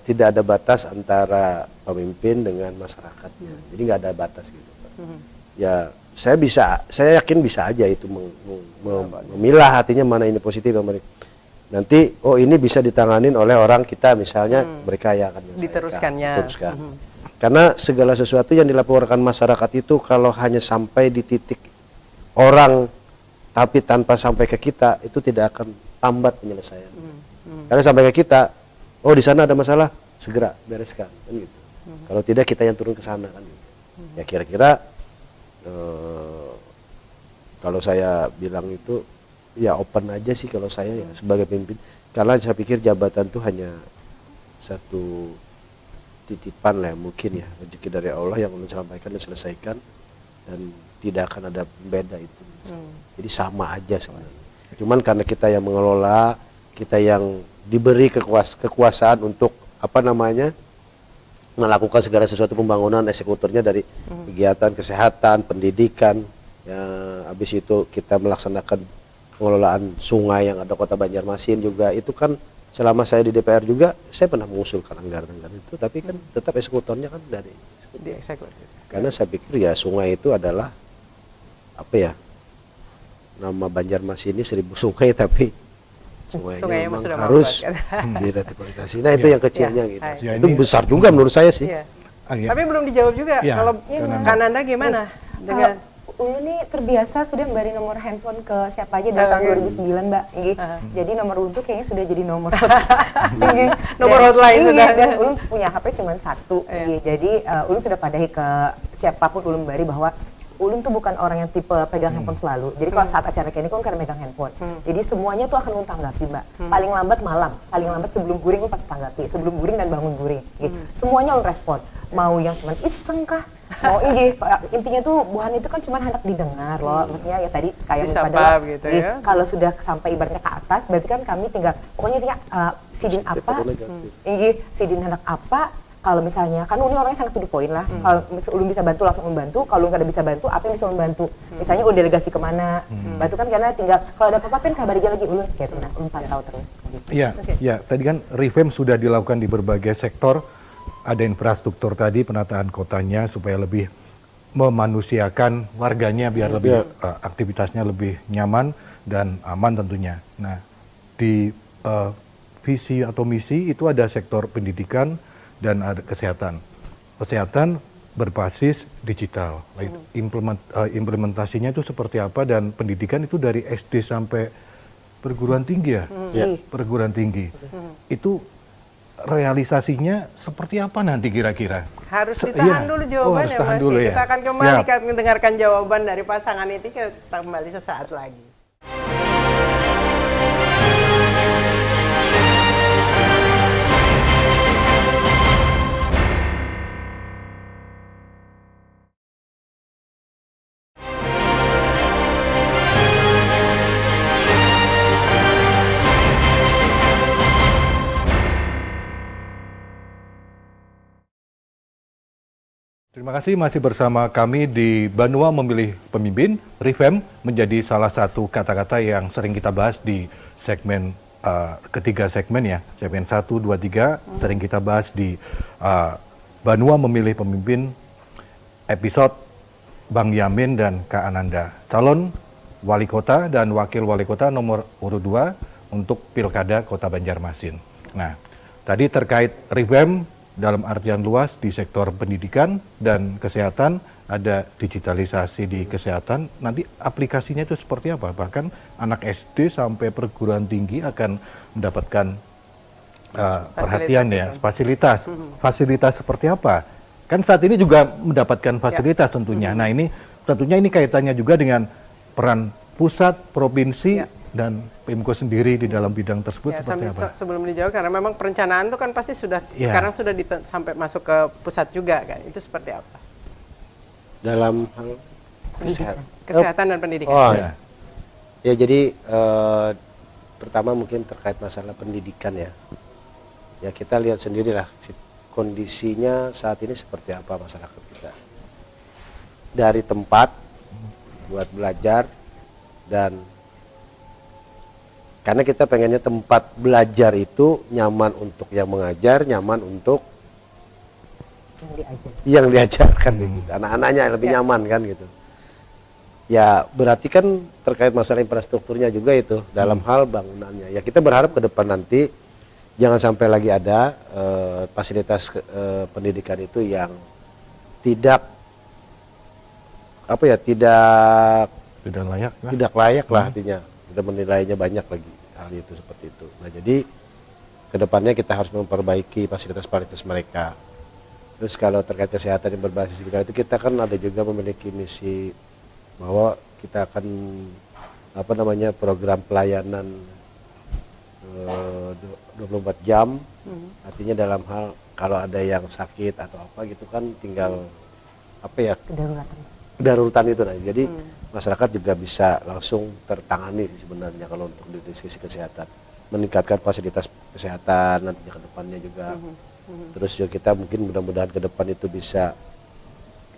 tidak ada batas antara pemimpin dengan masyarakatnya. Jadi nggak ada batas gitu. Ya saya yakin bisa aja itu memilah hatinya mana ini positif yang mana. Nanti ini bisa ditanganin oleh orang kita misalnya mereka yang akan diteruskannya. Karena segala sesuatu yang dilaporkan masyarakat itu kalau hanya sampai di titik orang tapi tanpa sampai ke kita itu tidak akan tambat penyelesaian. Karena sampai ke kita, di sana ada masalah, segera bereskan kan gitu. Kalau tidak kita yang turun ke sana kan gitu. Ya kira-kira kalau saya bilang itu ya open aja sih kalau saya ya sebagai pemimpin. Karena saya pikir jabatan itu hanya satu titipan lah mungkin ya rezeki dari Allah yang Allah sampaikan dan selesaikan dan tidak akan ada pembeda itu. Jadi sama aja sebenarnya. Cuman karena kita yang mengelola, kita yang diberi kekuasaan untuk melakukan segala sesuatu pembangunan eksekutornya dari kegiatan kesehatan, pendidikan, ya habis itu kita melaksanakan pengelolaan sungai yang ada Kota Banjarmasin juga itu kan selama saya di DPR juga saya pernah mengusulkan anggaran-anggaran itu, tapi kan tetap eksekutornya kan dari Di eksekutif. karena saya pikir ya sungai itu adalah apa ya, nama Banjarmasin ini 1000 sungai tapi sungainya Sungainya memang sudah harus membuat, diratifikasi. Nah itu yang kecilnya Ya, gitu. ya, Itu ini- besar juga menurut saya sih. Iya. Ya. Tapi belum dijawab juga. Iya, Kalau Kananda. Kananda gimana? Dengan Ulu nih terbiasa sudah memberi nomor handphone ke siapa aja dari tahun 2009 Mbak. Nggih. Jadi nomor Ulu tuh kayaknya sudah jadi nomor Nggih. Nomor Dan- hotline iya, sudah. Dan Ulu punya HP cuma satu. Iya. Nggih. Jadi Ulu sudah padahi ke siapapun Ulu memberi bahwa Ulun tuh bukan orang yang tipe pegang handphone selalu. Jadi kalau saat acara kayak ini kan megang handphone. Jadi semuanya tuh akan Ulun tanggapi Mbak. Paling lambat malam, paling lambat sebelum guring Ulun pasti tanggapi. Sebelum guring dan bangun guring. Gitu. Semuanya Ulun respon. Mau yang cuman iseng kah? Mau ini intinya tuh buhan itu kan cuma hendak didengar loh. Maksudnya ya tadi kayak Disapa pada gitu nih, ya. kalau sudah sampai ibaratnya ke atas, berarti kan kami tinggal pokoknya intinya sidin Positif apa, atau negatif. sidin hendak apa. Kalau misalnya, kan Uni orangnya sangat to the point lah. Kalau Ulun bisa bantu langsung membantu, kalau nggak ada bisa bantu, apa yang bisa membantu? Misalnya Ulun delegasi kemana? Bantu kan karena tinggal kalau ada apa-apa kan kabari aja lagi Ulun kayak nah, Ulun pantau terus. Gitu. Ya, ya. Tadi kan revamp sudah dilakukan di berbagai sektor. Ada infrastruktur tadi, penataan kotanya supaya lebih memanusiakan warganya biar lebih aktivitasnya lebih nyaman dan aman tentunya. Nah, di visi atau misi itu ada sektor pendidikan dan ada kesehatan. Kesehatan berbasis digital. Implementasinya itu seperti apa dan pendidikan itu dari SD sampai perguruan tinggi ya? Ya. Perguruan tinggi. Itu realisasinya seperti apa nanti kira-kira? harus Iya. ditahan dulu Oh, jawabannya harus tahan Mas. dulu ya. Kita akan kembali Siap. akan mendengarkan jawaban dari pasangan itu, kita kembali sesaat lagi. Terima kasih masih bersama kami di Banua Memilih Pemimpin. Revamp menjadi salah satu kata-kata yang sering kita bahas di segmen ketiga segmen ya. Segmen 1, 2, 3 sering kita bahas di Banua Memilih Pemimpin episode Bang Yamin dan Kak Ananda. Calon wali kota dan wakil wali kota nomor urut 2 untuk Pilkada Kota Banjarmasin. Nah, tadi terkait revamp dalam artian luas di sektor pendidikan dan kesehatan, ada digitalisasi di kesehatan, nanti aplikasinya itu seperti apa? Bahkan anak SD sampai perguruan tinggi akan mendapatkan perhatian ya, fasilitas. Fasilitas seperti apa? Kan saat ini juga mendapatkan fasilitas tentunya. Nah ini tentunya ini kaitannya juga dengan peran pusat, provinsi, dan Pemko sendiri di dalam bidang tersebut Ya, seperti apa? sebelum dijawab, karena memang perencanaan itu kan pasti sudah sekarang sudah sampai masuk ke pusat juga kan, itu seperti apa? Dalam hal Kesehatan dan pendidikan. Oh Ya. ya, jadi pertama mungkin terkait masalah pendidikan ya. Ya kita lihat sendirilah kondisinya saat ini seperti apa masyarakat kita. Dari tempat buat belajar dan karena kita pengennya tempat belajar itu nyaman untuk yang mengajar, nyaman untuk yang diajarkan gitu. Anak-anaknya lebih nyaman kan gitu. Ya berarti kan terkait masalah infrastrukturnya juga itu dalam hal bangunannya. Ya kita berharap ke depan nanti jangan sampai lagi ada fasilitas pendidikan itu yang tidak apa ya, Tidak layak lah. tidak layak lah artinya. Kita menilainya banyak lagi hal itu seperti itu. Nah jadi kedepannya kita harus memperbaiki fasilitas-fasilitas mereka. Terus kalau terkait kesehatan yang berbasis digital itu kita kan ada juga memiliki misi bahwa kita akan apa namanya program pelayanan 24 jam. Artinya dalam hal kalau ada yang sakit atau apa gitu kan tinggal apa ya, kedaruratan itu. Nah jadi masyarakat juga bisa langsung tertangani sebenarnya kalau untuk di sisi kesehatan, meningkatkan fasilitas kesehatan nantinya ke depannya juga. Terus juga kita mungkin mudah-mudahan ke depan itu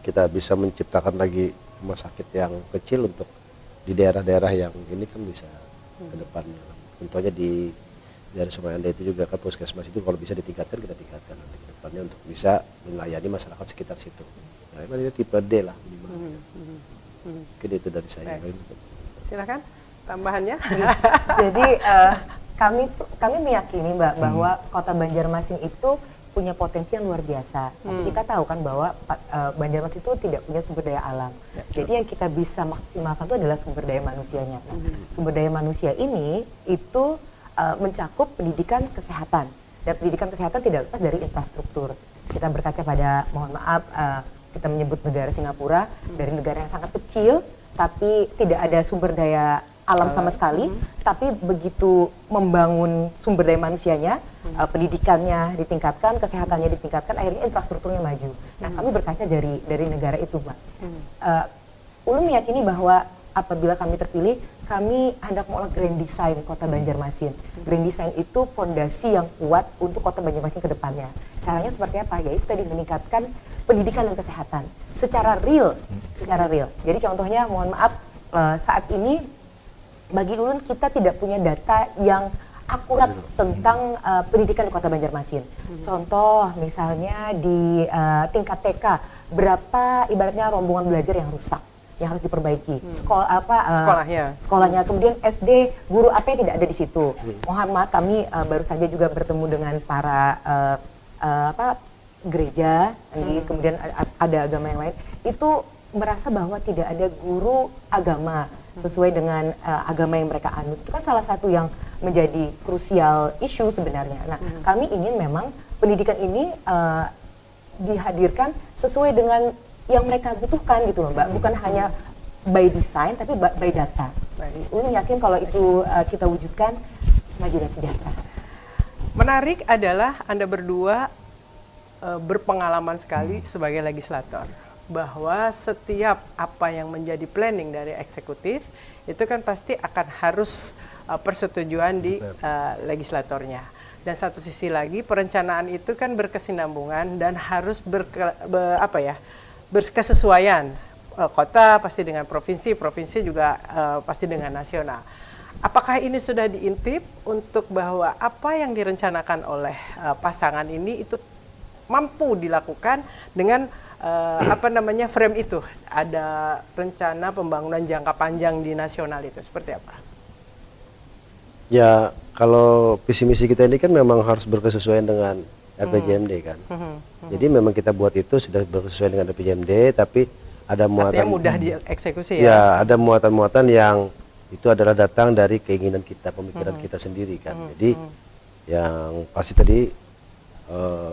kita bisa menciptakan lagi rumah sakit yang kecil untuk di daerah-daerah yang ini kan bisa ke depannya. Contohnya di dari Sungai Anda itu juga kan puskesmas itu kalau bisa ditingkatkan kita tingkatkan nanti ke depannya untuk bisa melayani masyarakat sekitar situ. Nah, ini tipe D lah minimal. Mungkin itu dari saya. Silakan tambahannya. Jadi kami meyakini Mbak bahwa Kota Banjarmasin itu punya potensi yang luar biasa. Tapi kita tahu kan bahwa Banjarmasin itu tidak punya sumber daya alam. Jadi yang kita bisa maksimalkan itu adalah sumber daya manusianya. Nah, sumber daya manusia ini itu mencakup pendidikan kesehatan. Dan pendidikan kesehatan tidak lepas dari infrastruktur. Kita berkaca pada, mohon maaf, kita menyebut negara Singapura, dari negara yang sangat kecil, tapi tidak ada sumber daya alam sama sekali, tapi begitu membangun sumber daya manusianya, pendidikannya ditingkatkan, kesehatannya ditingkatkan, akhirnya infrastrukturnya maju. Nah, kami berkaca dari negara itu, Mbak. Ulun meyakini bahwa apabila kami terpilih, kami hendak mengolah grand design Kota Banjarmasin. Grand design itu fondasi yang kuat untuk Kota Banjarmasin ke depannya. Caranya seperti apa? Yaitu tadi meningkatkan pendidikan dan kesehatan secara real, Jadi contohnya, mohon maaf, saat ini bagi ulun kita tidak punya data yang akurat tentang pendidikan di Kota Banjarmasin. Contoh misalnya di tingkat TK, berapa ibaratnya rombongan belajar yang rusak, yang harus diperbaiki. Sekolahnya. Kemudian SD, guru apa yang tidak ada di situ. Mohon maaf, kami baru saja juga bertemu dengan para gereja, kemudian ada agama yang lain. Itu merasa bahwa tidak ada guru agama sesuai dengan agama yang mereka anut. Itu kan salah satu yang menjadi krusial isu sebenarnya. Nah, kami ingin memang pendidikan ini dihadirkan sesuai dengan yang mereka butuhkan gitu loh, Mbak. Bukan hanya by design, tapi by data. Ulun yakin kalau itu kita wujudkan, maju dan sejahtera. Menarik adalah Anda berdua berpengalaman sekali sebagai legislator. Bahwa setiap apa yang menjadi planning dari eksekutif itu kan pasti akan harus persetujuan di legislatornya. Dan satu sisi lagi perencanaan itu kan berkesinambungan dan harus berkesesuaian. Kota pasti dengan provinsi, provinsi juga pasti dengan nasional. Apakah ini sudah diintip untuk bahwa apa yang direncanakan oleh pasangan ini itu mampu dilakukan dengan frame itu, ada rencana pembangunan jangka panjang di nasional itu seperti apa? Ya, kalau visi misi kita ini kan memang harus berkesesuaian dengan RPJMD kan. Jadi memang kita buat itu sudah berkesesuaian dengan RPJMD, tapi ada muatan. Artinya mudah dieksekusi ya? Ya, ada muatan-muatan yang itu adalah datang dari keinginan kita, pemikiran kita sendiri kan. Jadi yang pasti tadi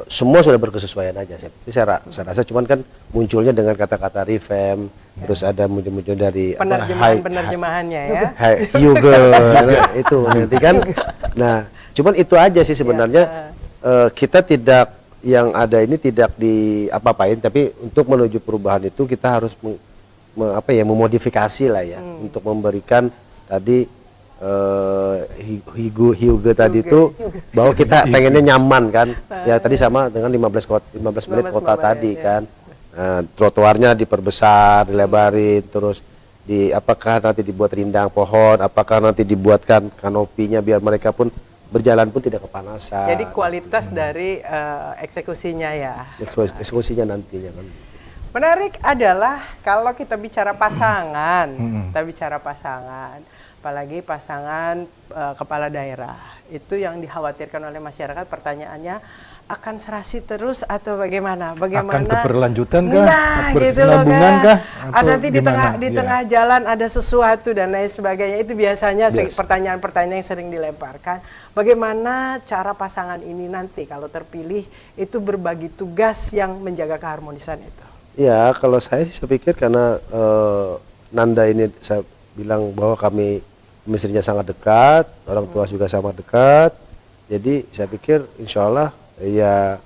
semua sudah berkesesuaian aja. Saya rasa cuman kan munculnya dengan kata-kata revamp, terus ada muncul dari penerjemahannya ya. Itu nanti kan. Nah, cuman itu aja sih sebenarnya. Kita tidak yang ada ini tidak diapa-apain, tapi untuk menuju perubahan itu kita harus memodifikasi lah ya, untuk memberikan tadi Hyuga tadi itu bahwa kita pengennya nyaman kan ya, tadi sama dengan 15 menit kota tadi kan. Trotoarnya diperbesar, dilebarin, terus apakah nanti dibuat rindang pohon, apakah nanti dibuatkan kanopinya biar mereka pun berjalan pun tidak kepanasan. Jadi kualitas dari eksekusinya ya. Eksekusinya nantinya kan. Menarik adalah kalau kita bicara pasangan, apalagi pasangan kepala daerah, itu yang dikhawatirkan oleh masyarakat. Pertanyaannya, akan serasi terus atau bagaimana? Akan keberlanjutan kah? Nah, gitu loh kan. Nanti di tengah jalan ada sesuatu dan lain sebagainya. Itu biasanya pertanyaan-pertanyaan yang sering dilemparkan. Bagaimana cara pasangan ini nanti kalau terpilih itu berbagi tugas yang menjaga keharmonisan itu? Ya, kalau saya sih saya pikir karena Nanda ini saya bilang bahwa kami istrinya sangat dekat, orang tua juga sangat dekat. Jadi saya pikir insya Allah ya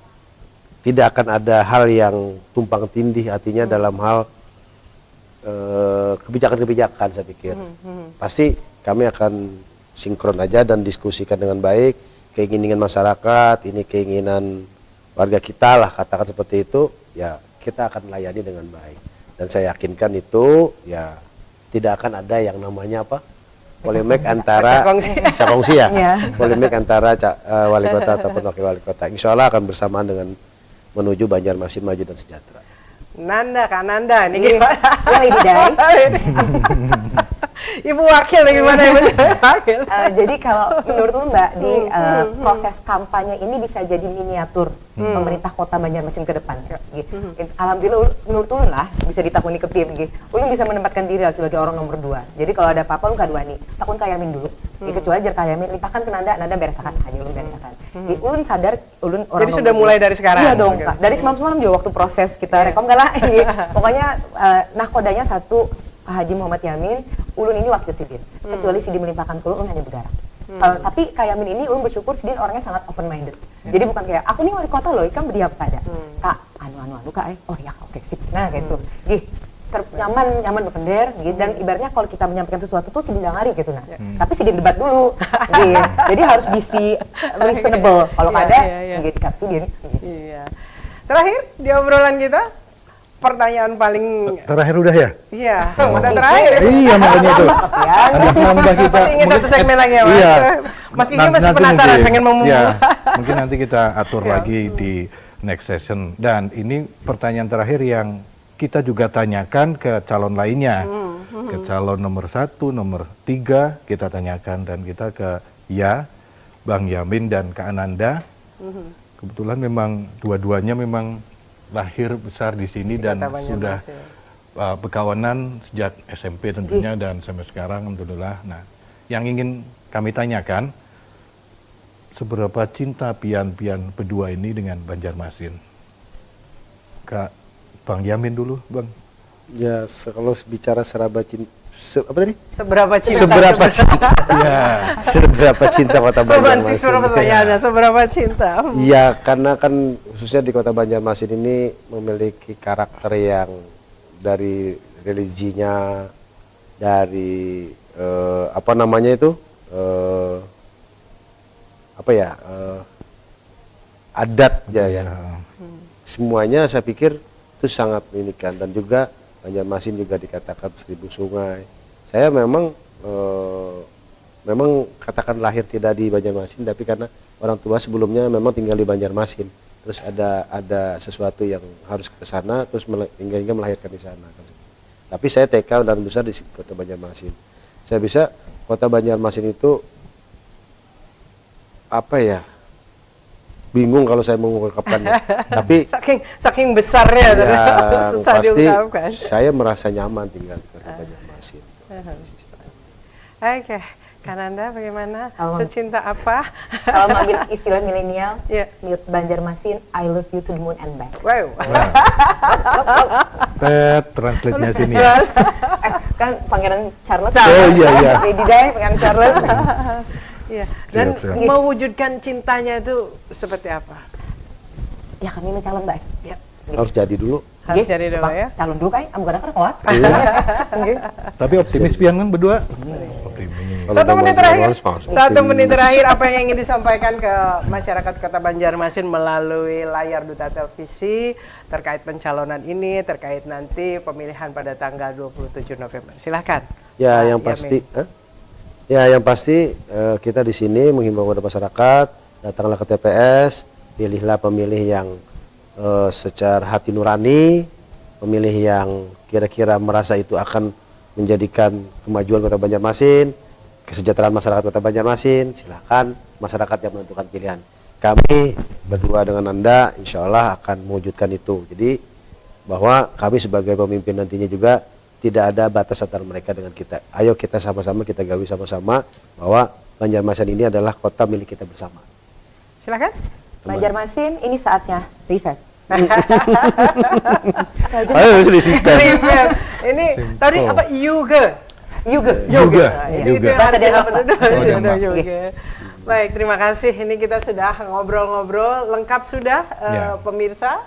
tidak akan ada hal yang tumpang tindih, artinya dalam hal kebijakan-kebijakan saya pikir. Pasti kami akan sinkron aja dan diskusikan dengan baik, keinginan masyarakat, ini keinginan warga kita lah, katakan seperti itu, ya kita akan layani dengan baik. Dan saya yakinkan itu ya tidak akan ada yang namanya polemik antara Cakongsi ya, Iya. polemik antara wali kota ataupun wakil wali kota. Insya Allah akan bersamaan dengan menuju Banjarmasin maju dan sejahtera. Nanda, Kak Nanda, ini Iya. gimana? Ya, Lady Dai. Ibu wakil gimana Ibu wakil? Jadi kalau menurut lu Mbak di proses kampanye ini bisa jadi miniatur pemerintah Kota Banjarmasin ke depan. Gitu. Alhamdulillah menurut Ulun lah bisa ditakuni ke tim. Gitu. Ulun bisa menempatkan diri lah sebagai orang nomor 2. Jadi kalau ada apa-apa Ulun kaduani, takun kayamin dulu. Kecuali jar kayamin limpahkan ke Nanda beresakan aja Ulun beresakan. Jadi Ulun sadar Ulun orang. Jadi sudah nomor mulai 2. dari sekarang. Iya dong Oke. Kak. Dari semalam juga waktu proses kita rekom gak lah. Pokoknya nahkodanya satu Pak Haji Muhammad Yamin, Ulun ini wakil Sidin. Kecuali Sidin melimpahkan ke Ulun hanya berdarah. Tapi kayak Yamin ini Ulun bersyukur Sidin orangnya sangat open minded. Jadi bukan kayak aku nih wali kota loh, ikan berdiam pada. Kak, anu Kak, oh ya oke sip. Nah kayak gitu. Gih, nyaman berpender gitu. Dan ibaratnya kalau kita menyampaikan sesuatu tuh Sidin ngari gitu nah. Tapi Sidin debat dulu. Gitu. Jadi harus bisi reasonable. Kalau Iya, ada iya. gitu Kak Sidin. Iya. Terakhir di obrolan kita, pertanyaan paling Terakhir udah ya? iya, udah terakhir. Iya makanya itu. Ya. Ada nambah kita. Masih ingin satu segmen lagi ya, Mas? Iya. Mas Kiki Nanti masih penasaran mungkin. pengen memulai. Iya, mungkin nanti kita atur Ya. lagi di next session. Dan ini pertanyaan terakhir yang kita juga tanyakan ke calon lainnya. Ke calon nomor 1, nomor 3 kita tanyakan. Dan kita ke Bang Yamin dan Kak Ananda. Kebetulan memang dua-duanya memang lahir besar di sini dan Kota Banjarmasin. sudah berkawanan sejak SMP tentunya dan sampai sekarang alhamdulillah. Nah, yang ingin kami tanyakan, seberapa cinta pian-pian berdua ini dengan Banjarmasin? Kak Bang Yamin dulu, Bang. Ya, kalau bicara seraba cinta, apa tadi? Seberapa cinta? Seberapa cinta? Ya, Seberapa cinta kota Romantis Banjarmasin? pertanyaannya, seberapa cinta? Iya, karena kan khususnya di kota Banjarmasin ini memiliki karakter yang dari religinya, dari apa namanya itu, adatnya ya. Semuanya saya pikir itu sangat ini kan, dan juga Banjarmasin juga dikatakan 1000 sungai. Saya memang katakan lahir tidak di Banjarmasin, tapi karena orang tua sebelumnya memang tinggal di Banjarmasin. Terus ada sesuatu yang harus ke sana, terus hingga melahirkan di sana. Tapi saya TK dan besar di kota Banjarmasin. Saya bisa kota Banjarmasin itu apa ya? Bingung kalau saya mengungkapkannya. Tapi saking besarnya ya, susah pasti diungkapkan. saya merasa nyaman tinggal di kota Banjarmasin. Oke, Kananda bagaimana? Kalau- Secinta apa? Kalau mau ambil istilah milenial, Iya. Mute Banjarmasin, I love you to the moon and back. Wow. translate-nya sini ya. Kan Pangeran Charles. Oh, iya. Lady Di, Pangeran Charles. Iya. Dan Siap. mewujudkan cintanya itu seperti apa? Ya kami calon Mbak. Ya. Harus jadi dulu. Harus jadi dulu ya. Calon dulu kan, bukan kan kuat. Tapi optimis pian kan berdua? Optimis. Kalau Satu udah menit mau terakhir. harus masuk. Satu menit terakhir apa yang ingin disampaikan ke masyarakat Kota Banjarmasin melalui layar Duta Televisi terkait pencalonan ini, terkait nanti pemilihan pada tanggal 27 November. Silakan. Ya, Pak yang Yamin. pasti, yang pasti kita di sini menghimbau kepada masyarakat, datanglah ke TPS, pilihlah pemilih yang secara hati nurani, pemilih yang kira-kira merasa itu akan menjadikan kemajuan Kota Banjarmasin, kesejahteraan masyarakat Kota Banjarmasin. Silakan masyarakat yang menentukan pilihan. Kami berdua dengan Anda, insya Allah akan mewujudkan itu. Jadi bahwa kami sebagai pemimpin nantinya juga tidak ada batas antara mereka dengan kita. Ayo kita sama-sama, kita gawi sama-sama bahwa Banjarmasin ini adalah kota milik kita bersama. Silakan. Banjarmasin, ini saatnya revive. Ayo disingkat. Review. Ini tadi apa? Yuga. Yuga. Juga. Itu yang Bahasa harus Denmark, dihafal. Pak. Denmark. Yoga. Baik, terima kasih. Ini kita sudah ngobrol-ngobrol lengkap sudah Ya. pemirsa,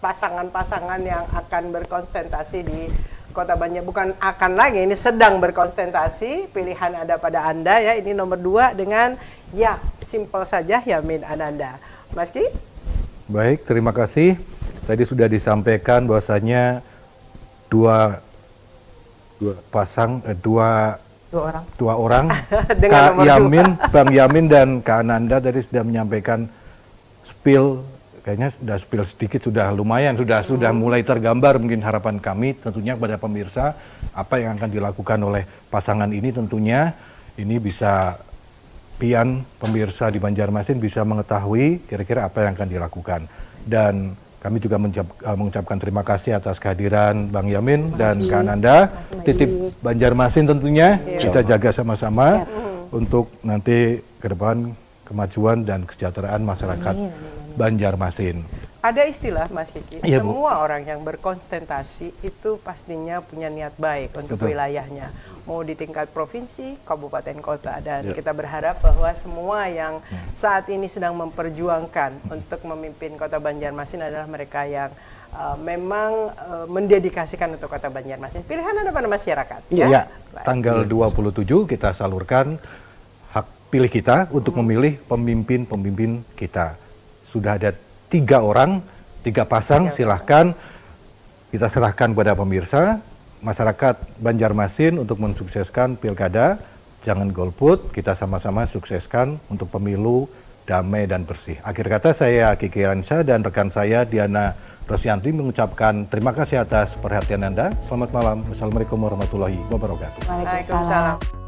pasangan-pasangan yang akan berkonsentrasi di Kota Banjar, bukan akan lagi, ini sedang berkonsentrasi. Pilihan ada pada Anda ya. Ini nomor 2 dengan simpel saja Yamin Ananda. Mas Ki? Baik, terima kasih. Tadi sudah disampaikan bahwasanya dua 2 orang. Dengan Kak nomor Yamin, Bang Yamin dan Kak Ananda tadi sudah menyampaikan spill, kayaknya sudah spill sedikit, sudah lumayan, sudah mulai tergambar mungkin harapan kami tentunya kepada pemirsa apa yang akan dilakukan oleh pasangan ini. Tentunya ini bisa pian pemirsa di Banjarmasin bisa mengetahui kira-kira apa yang akan dilakukan. Dan kami juga mengucapkan terima kasih atas kehadiran Bang Yamin dan Kak Ananda. Titip Banjarmasin tentunya kita jaga sama-sama untuk nanti ke depan kemajuan dan kesejahteraan masyarakat Banjarmasin. Ada istilah Mas Kiki, Iya, Bu. semua orang yang berkonsentrasi itu pastinya punya niat baik untuk Betul. wilayahnya. Mau di tingkat provinsi, kabupaten, kota. Dan kita berharap bahwa semua yang saat ini sedang memperjuangkan untuk memimpin kota Banjarmasin adalah mereka yang memang mendedikasikan untuk kota Banjarmasin. Pilihan ada pada masyarakat. Ya, Baik. tanggal 27 kita salurkan hak pilih kita untuk memilih pemimpin-pemimpin kita. Sudah ada 3 orang, 3 pasang, silahkan kita serahkan kepada pemirsa, masyarakat Banjarmasin untuk mensukseskan pilkada. Jangan golput, kita sama-sama sukseskan untuk pemilu damai dan bersih. Akhir kata saya Kiki Ransa dan rekan saya Diana Rosyanti mengucapkan terima kasih atas perhatian Anda. Selamat malam. Wassalamualaikum warahmatullahi wabarakatuh. Waalaikumsalam.